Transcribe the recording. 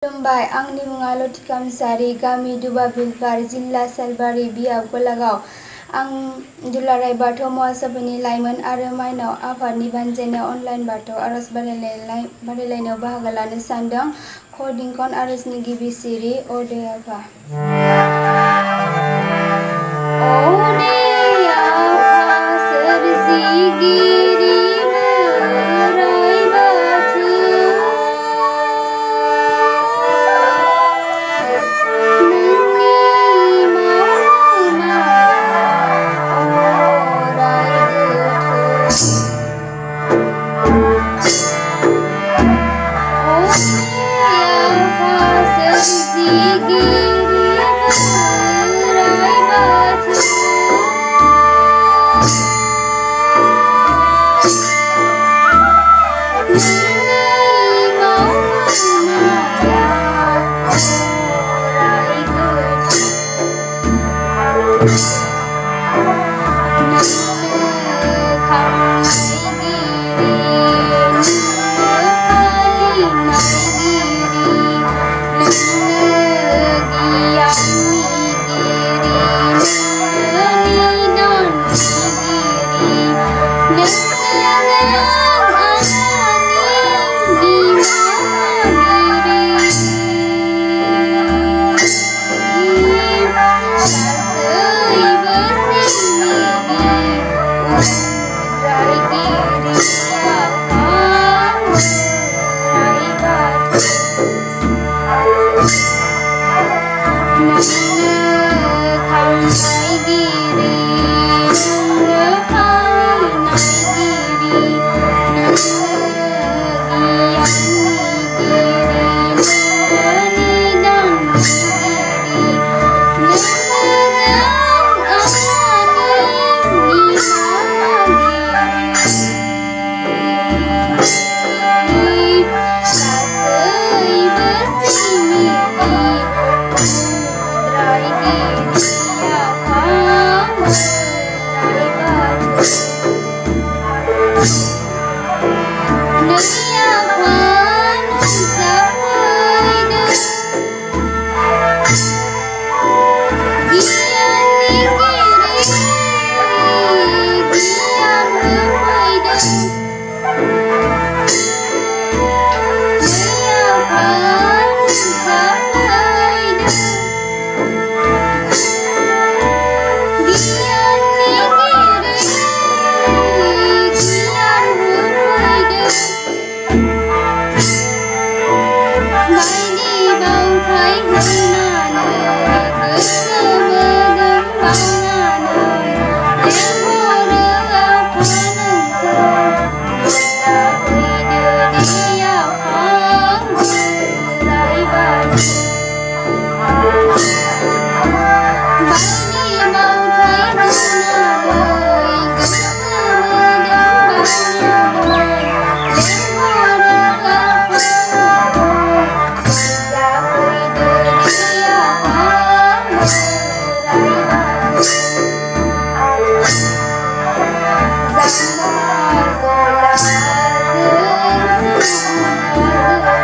खुलुमबाय, आंनि मुङा लतिका मुसाहारि, गामि दुबाबिलपार, जिल्ला सालबारि, बियाब गलागाव। आं दुलाराय बाथौ महासभानि लाइमोन आरो माइनाव आफादनि बानजायनायाव अनलाइन बाथौ आरज बादायलायनायाव बाहागो लानो सानदों। क दिंखन आरजनि गिबि सिरि अ दे आफा। अ दे आफा सोरजिगिरि बोराइ बाथौ, नोंनि मावनो माया अराय गोथौ। अ दे आफा सोरजिगिरि बोराइ बाथौ, नोंनि मावनो माया अराय गोथौ। नोंनो खांनायगिरि, नोंनो फालिनायगिरि, नोंनो गियाननिगिरि, नोंनो निदाननिगिरि, नोंनो जों आंनि निमाहागिरि। गासैबो सिबिनि उद्रायगिरि आफा बोराइ बाथौ, नोंनो खांनायगिरि, नोंनो फालिनायगिरि, नोंनो गियाननिगिरि, नोंनो निदाननिगिरि, नोंनो जों आंनि निमाहागिरि। गासैबो सिबिनि उद्रायगिरि आफा बोराइ बाथौ, नै आफा नुजाफैदों गियाननिगिरि, गियान होफैदों। नै आफा नुजाफैदों गियाननिगिरि, गियान होफैदों। बायदि बावथाय होनानै, गोसो मोदोम बावनानै, लेंहरो आफा नोंखौ, नुजाफैदो दे आफा बोराइ बाथौ। बायदि बावथाय होनानै, गोसो मोदोम बावनानै, लेंहरो आफा नोंखौ, नुजाफैदो दे आफा बोराइ बाथौ। जाम्बा जलाजों सुबुं जोला,